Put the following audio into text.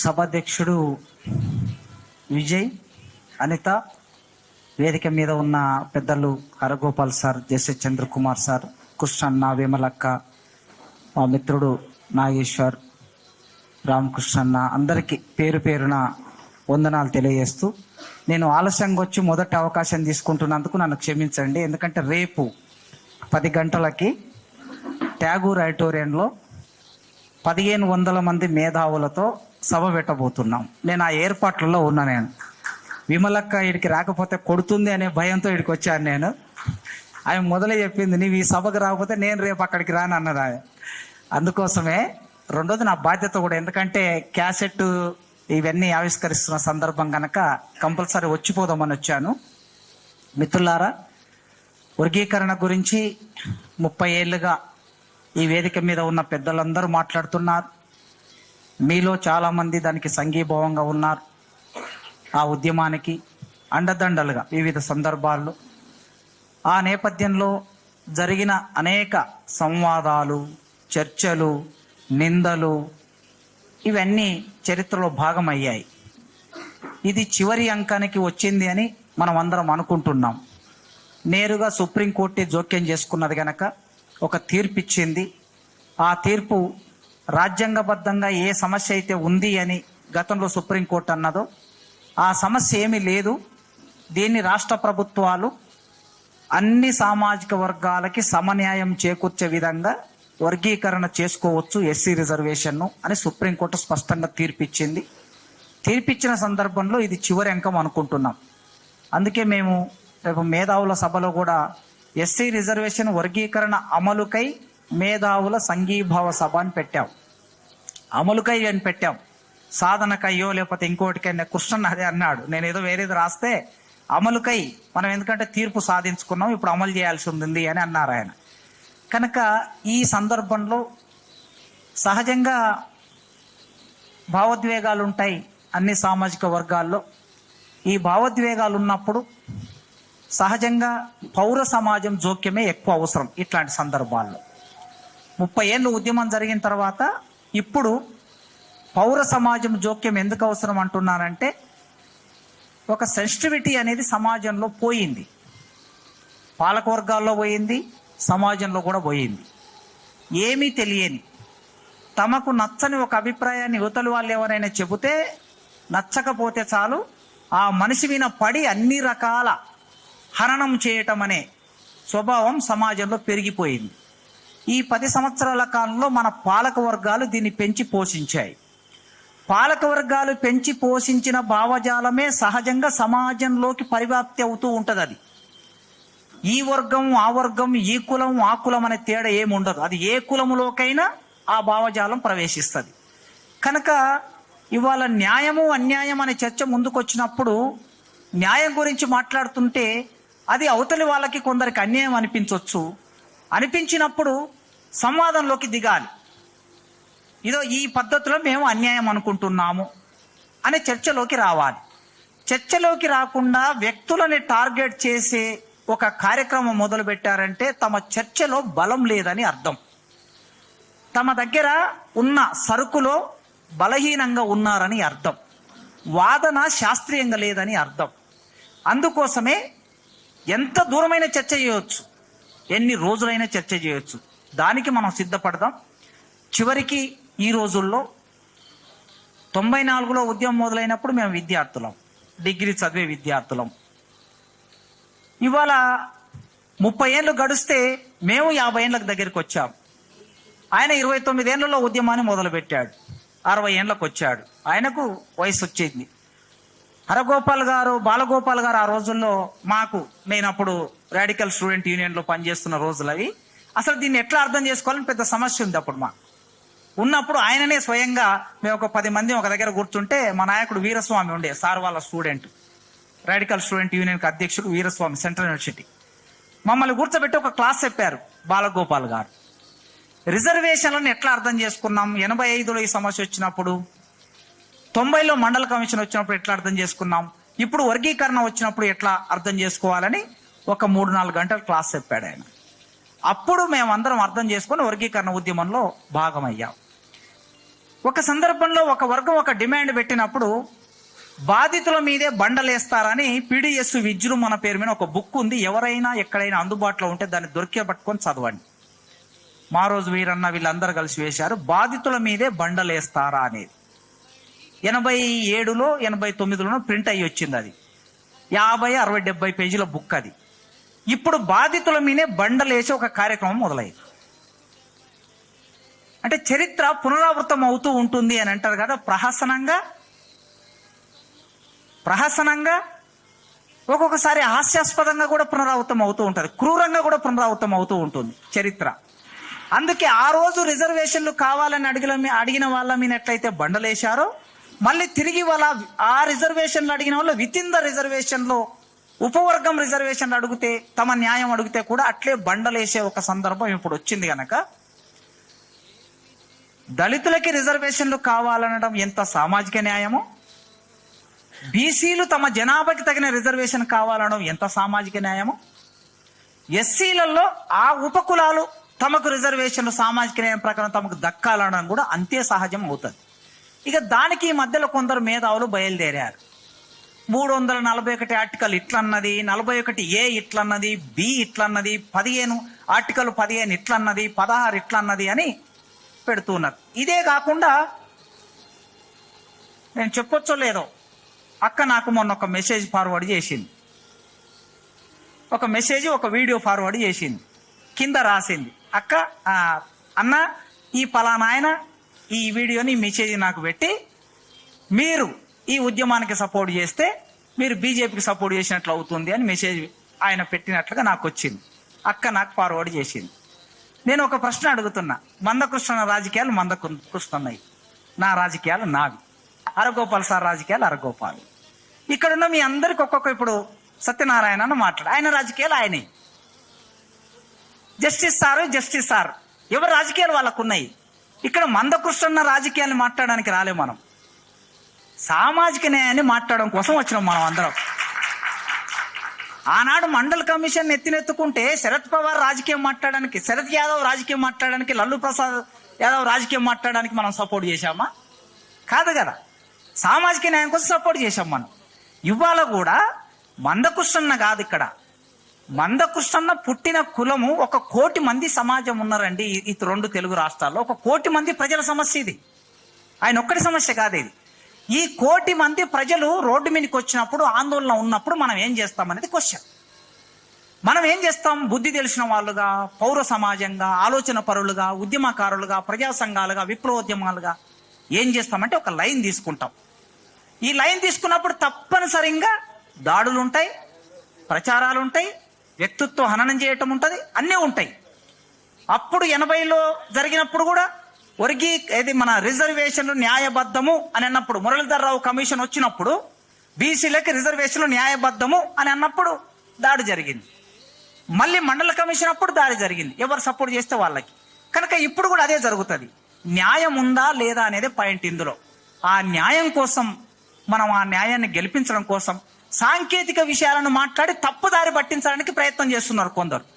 సభాధ్యక్షుడు విజయ్, అనిత, వేదిక మీద ఉన్న పెద్దలు హరగోపాల్ సార్, జెస్సె చంద్రకుమార్ సార్, కృష్ణన్న, విమలక్క, మా మిత్రుడు నాగేశ్వర్, రామకృష్ణన్న, అందరికీ పేరు పేరున వందనాలు తెలియజేస్తూ, నేను ఆలస్యంగా వచ్చి మొదటి అవకాశం తీసుకుంటున్నందుకు నన్ను క్షమించండి. ఎందుకంటే రేపు 10 గంటలకి ట్యాగూర్ ఆడిటోరియంలో 1500 మంది మేధావులతో సభ పెట్టబోతున్నాం. నేను ఆ ఏర్పాట్లలో ఉన్నా. నేను విమలక్క ఇడికి రాకపోతే కొడుతుంది అనే భయంతో ఇడికి వచ్చాను. నేను ఆమె మొదలే చెప్పింది, నీవు ఈ సభకు రాకపోతే నేను రేపు అక్కడికి రాను అన్నది ఆమె. అందుకోసమే రెండోది నా బాధ్యత కూడా, ఎందుకంటే క్యాసెట్ ఇవన్నీ ఆవిష్కరిస్తున్న సందర్భం కనుక కంపల్సరీ వచ్చిపోదామని వచ్చాను. మిత్రులారా, వర్గీకరణ గురించి 30 ఏళ్ళుగా ఈ వేదిక మీద ఉన్న పెద్దలందరూ మాట్లాడుతున్నారు. మీలో చాలామంది దానికి సంఘీభావంగా ఉన్నారు. ఆ ఉద్యమానికి అండదండలుగా వివిధ సందర్భాల్లో ఆ నేపథ్యంలో జరిగిన అనేక సంవాదాలు, చర్చలు, నిందలు ఇవన్నీ చరిత్రలో భాగమయ్యాయి. ఇది చివరి అంకానికి వచ్చింది అని మనం అందరం అనుకుంటున్నాం. నేరుగా సుప్రీంకోర్టే జోక్యం చేసుకున్నది గనక ఒక తీర్పు ఇచ్చింది. ఆ తీర్పు రాజ్యాంగబద్ధంగా ఏ సమస్య అయితే ఉంది అని గతంలో సుప్రీంకోర్టు అన్నదో ఆ సమస్య ఏమీ లేదు. దీన్ని రాష్ట్ర ప్రభుత్వాలు అన్ని సామాజిక వర్గాలకి సమన్యాయం చేకూర్చే విధంగా వర్గీకరణ చేసుకోవచ్చు ఎస్సీ రిజర్వేషన్ను అని సుప్రీంకోర్టు స్పష్టంగా తీర్పిచ్చింది. తీర్పిచ్చిన సందర్భంలో ఇది చివరి అంకం అనుకుంటున్నాం. అందుకే మేము రేపు మేధావుల సభలో కూడా ఎస్సీ రిజర్వేషన్ వర్గీకరణ అమలుకై మేధావుల సంఘీభావ సభ అని పెట్టాం. అమలుకై అని పెట్టాం, సాధనకయ్యో లేకపోతే ఇంకోటికైనా. కృష్ణన్ అదే అన్నాడు, నేను ఏదో వేరేది రాస్తే అమలుకై, మనం ఎందుకంటే తీర్పు సాధించుకున్నాం, ఇప్పుడు అమలు చేయాల్సి ఉంది అని అన్నారు ఆయన. కనుక ఈ సందర్భంలో సహజంగా భావోద్వేగాలు ఉంటాయి అన్ని సామాజిక వర్గాల్లో. ఈ భావోద్వేగాలు ఉన్నప్పుడు సహజంగా పౌర సమాజం జోక్యమే ఎక్కువ అవసరం. ఇట్లాంటి సందర్భాల్లో 30 ఏళ్ళు ఉద్యమం జరిగిన తర్వాత ఇప్పుడు పౌర సమాజం జోక్యం ఎందుకు అవసరం అంటున్నానంటే, ఒక సెన్సిటివిటీ అనేది సమాజంలో పోయింది. పాలకవర్గాల్లో పోయింది, సమాజంలో కూడా పోయింది. ఏమీ తెలియని, తమకు నచ్చని ఒక అభిప్రాయాన్ని యువతలు వాళ్ళు ఎవరైనా చెబితే నచ్చకపోతే చాలు ఆ మనిషి మీద పడి అన్ని రకాల హననం చేయటం అనే స్వభావం సమాజంలో పెరిగిపోయింది. ఈ 10 సంవత్సరాల కాలంలో మన పాలక వర్గాలు దీన్ని పెంచి పోషించాయి. పాలక వర్గాలు పెంచి పోషించిన భావజాలమే సహజంగా సమాజంలోకి పరివ్యాప్తి అవుతూ ఉంటుంది. అది ఈ వర్గం ఆ వర్గం, ఈ కులం ఆ కులం అనే తేడా ఏముండదు. అది ఏ కులములోకైనా ఆ భావజాలం ప్రవేశిస్తుంది. కనుక ఇవాళ న్యాయము అన్యాయం అనే చర్చ ముందుకొచ్చినప్పుడు న్యాయం గురించి మాట్లాడుతుంటే అది అవతలి వాళ్ళకి కొందరికి అన్యాయం అనిపించవచ్చు. అనిపించినప్పుడు సంవాదంలోకి దిగాలి. ఇదో ఈ పద్ధతిలో మేము అన్యాయం అనుకుంటున్నాము అనే చర్చలోకి రావాలి. చర్చలోకి రాకుండా వ్యక్తులని టార్గెట్ చేసే ఒక కార్యక్రమం మొదలు పెట్టారంటే తమ చర్చలో బలం లేదని అర్థం. తమ దగ్గర ఉన్న సరుకులో బలహీనంగా ఉన్నారని అర్థం. వాదన శాస్త్రీయంగా లేదని అర్థం. అందుకోసమే ఎంత దూరమైన చర్చ చేయవచ్చు, ఎన్ని రోజులైనా చర్చ చేయవచ్చు. దానికి మనం సిద్ధపడదాం. చివరికి ఈ రోజుల్లో 94లో ఉద్యమం మొదలైనప్పుడు మేము విద్యార్థులం, డిగ్రీ చదివే విద్యార్థులం. ఇవాళ 30 ఏళ్ళు గడిస్తే మేము 50 ఏళ్ళకి దగ్గరికి వచ్చాం. ఆయన 29 ఏళ్లలో ఉద్యమాన్ని మొదలుపెట్టాడు, 60 ఏళ్ళకు వచ్చాడు. ఆయనకు వయసు వచ్చింది. హరగోపాల్ గారు, బాలగోపాల్ గారు ఆ రోజుల్లో మాకు, నేను అప్పుడు రాడికల్ స్టూడెంట్ యూనియన్లో పనిచేస్తున్న రోజులు అవి. అసలు దీన్ని ఎట్లా అర్థం చేసుకోవాలని పెద్ద సమస్య ఉంది అప్పుడు మాకు. ఉన్నప్పుడు ఆయననే స్వయంగా మేము ఒక 10 మంది ఒక దగ్గర కూర్చుంటే మా నాయకుడు వీరస్వామి ఉండే, సార్ వాళ్ళ స్టూడెంట్, రాడికల్ స్టూడెంట్ యూనియన్కి అధ్యక్షుడు వీరస్వామి, సెంట్రల్ యూనివర్సిటీ. మమ్మల్ని కూర్చోబెట్టి ఒక క్లాస్ చెప్పారు బాలగోపాల్ గారు. రిజర్వేషన్లను ఎట్లా అర్థం చేసుకున్నాం, 85లో ఈ సమస్య వచ్చినప్పుడు, 90లో మండల కమిషన్ వచ్చినప్పుడు ఎట్లా అర్థం చేసుకున్నాం, ఇప్పుడు వర్గీకరణ వచ్చినప్పుడు ఎట్లా అర్థం చేసుకోవాలని ఒక 3-4 గంటల క్లాస్ చెప్పాడు ఆయన. అప్పుడు మేమందరం అర్థం చేసుకొని వర్గీకరణ ఉద్యమంలో భాగమయ్యాం. ఒక సందర్భంలో ఒక వర్గం ఒక డిమాండ్ పెట్టినప్పుడు బాధితుల మీదే బండలేస్తారని PDS విజృంభణ పేరు మీద ఒక బుక్ ఉంది. ఎవరైనా ఎక్కడైనా అందుబాటులో ఉంటే దాన్ని దొరికే పట్టుకొని చదవండి. మా రోజు వీరన్న వీళ్ళందరూ కలిసి వేశారు, బాధితుల మీదే బండలేస్తారా అనేది. 87లో 89లోనో ప్రింట్ అయ్యి వచ్చింది. అది 50, 60, 70 పేజీల బుక్ అది. ఇప్పుడు బాధితుల మీదే బండలేసి ఒక కార్యక్రమం మొదలైంది. అంటే చరిత్ర పునరావృతం అవుతూ ఉంటుంది అని అంటారు కదా, ప్రహసనంగా ఒక్కొక్కసారి హాస్యాస్పదంగా కూడా పునరావృతం అవుతూ ఉంటుంది, క్రూరంగా కూడా పునరావృతం అవుతూ ఉంటుంది చరిత్ర. అందుకే ఆ రోజు రిజర్వేషన్లు కావాలని అడిగిన వాళ్ళ మీద ఎట్లయితే బండలేశారో, మళ్ళీ తిరిగి వాళ్ళ ఆ రిజర్వేషన్లు అడిగిన వాళ్ళు విత్ ఇన్ ద రిజర్వేషన్లో ఉపవర్గం రిజర్వేషన్లు అడిగితే, తమ న్యాయం అడిగితే కూడా అట్లే బండలేసే ఒక సందర్భం ఇప్పుడు వచ్చింది గనక, దళితులకి రిజర్వేషన్లు కావాలనడం ఎంత సామాజిక న్యాయమో, బీసీలు తమ జనాభాకి తగిన రిజర్వేషన్ కావాలనడం ఎంత సామాజిక న్యాయమో, ఎస్సీలలో ఆ ఉపకులాలు తమకు రిజర్వేషన్లు సామాజిక న్యాయం ప్రకారం తమకు దక్కాలనడం కూడా అంతే సహజం అవుతుంది. ఇక దానికి ఈ మధ్యలో కొందరు మేధావులు బయలుదేరారు. 341 ఆర్టికల్ ఇట్లన్నది, 41A ఇట్లన్నది, బి ఇట్లన్నది, 15 ఆర్టికల్ 15 ఇట్లన్నది, 16 ఇట్లన్నది అని పెడుతున్నారు. ఇదే కాకుండా నేను చెప్పొచ్చో లేదో, అక్క నాకు మొన్న ఒక మెసేజ్ ఫార్వర్డ్ చేసింది, ఒక వీడియో ఫార్వర్డ్ చేసింది. కింద రాసింది, అక్క అన్న ఈ పలానా ఆయన ఈ వీడియోని మెసేజ్ నాకు పెట్టి, మీరు ఈ ఉద్యమానికి సపోర్ట్ చేస్తే మీరు బీజేపీకి సపోర్ట్ చేసినట్లు అవుతుంది అని మెసేజ్ ఆయన పెట్టినట్లుగా నాకు వచ్చింది. అక్క నాకు ఫార్వర్డ్ చేసింది. నేను ఒక ప్రశ్న అడుగుతున్నా, మందకృష్ణ రాజకీయాలు మందకృష్ణన్నాయి, నా రాజకీయాలు నావి, అరగోపాల్ సార్ రాజకీయాలు అరగోపాల్. ఇక్కడున్న మీ అందరికి ఒక్కొక్క, ఇప్పుడు సత్యనారాయణ మాట్లాడు, ఆయన రాజకీయాలు ఆయనే, జస్టిస్ సార్ ఎవరు రాజకీయాలు వాళ్ళకు ఉన్నాయి. ఇక్కడ మందకృష్ణ రాజకీయాన్ని మాట్లాడడానికి రాలే, మనం సామాజిక న్యాయాన్ని మాట్లాడడం కోసం వచ్చినాం మనం అందరం. ఆనాడు మండల్ కమిషన్ ఎత్తినెత్తుకుంటే శరద్ పవార్ రాజకీయం మాట్లాడడానికి, శరద్ యాదవ్ రాజకీయం మాట్లాడడానికి, లల్లు ప్రసాద్ యాదవ్ రాజకీయం మాట్లాడడానికి మనం సపోర్ట్ చేశామా? కాదు కదా. సామాజిక న్యాయం కోసం సపోర్ట్ చేశాం మనం. ఇవాళ కూడా మందకృష్ణ కాదు, ఇక్కడ మందకృష్ణ పుట్టిన కులము 1 కోటి మంది సమాజం ఉన్నారండి ఈ 2 తెలుగు రాష్ట్రాల్లో. 1 కోటి మంది ప్రజల సమస్య ఇది, ఆయన ఒక్కడి సమస్య కాదు ఇది. ఈ 1 కోటి మంది ప్రజలు రోడ్డు మీదకి వచ్చినప్పుడు, ఆందోళన ఉన్నప్పుడు మనం ఏం చేస్తామనేది క్వశ్చన్. మనం ఏం చేస్తాం? బుద్ధి తెలిసిన వాళ్ళుగా, పౌర సమాజంగా, ఆలోచన పరులుగా, ఉద్యమకారులుగా, ప్రజా సంఘాలుగా, విప్లవోద్యమాలుగా ఏం చేస్తామంటే ఒక లైన్ తీసుకుంటాం. ఈ లైన్ తీసుకున్నప్పుడు తప్పనిసరిగా దాడులు ఉంటాయి, ప్రచారాలు ఉంటాయి, వ్యక్తిత్వ హననం చేయటం ఉంటుంది, అన్నీ ఉంటాయి. అప్పుడు 80లో జరిగినప్పుడు కూడా మన రిజర్వేషన్లు న్యాయబద్ధము అని అన్నప్పుడు, మురళీధర్ రావు కమిషన్ వచ్చినప్పుడు బీసీలకి రిజర్వేషన్లు న్యాయబద్ధము అని అన్నప్పుడు దాడి జరిగింది. మళ్ళీ మండల కమిషన్ అప్పుడు దాడి జరిగింది, ఎవరు సపోర్ట్ చేస్తే వాళ్ళకి. కనుక ఇప్పుడు కూడా అదే జరుగుతుంది. న్యాయం ఉందా లేదా అనేది పాయింట్ ఇందులో. ఆ న్యాయం కోసం, మనం ఆ న్యాయాన్ని గెలిపించడం కోసం సాంకేతిక విషయాలను మాట్లాడి తప్పుదారి పట్టించడానికి ప్రయత్నం చేస్తున్నారు కొందరు.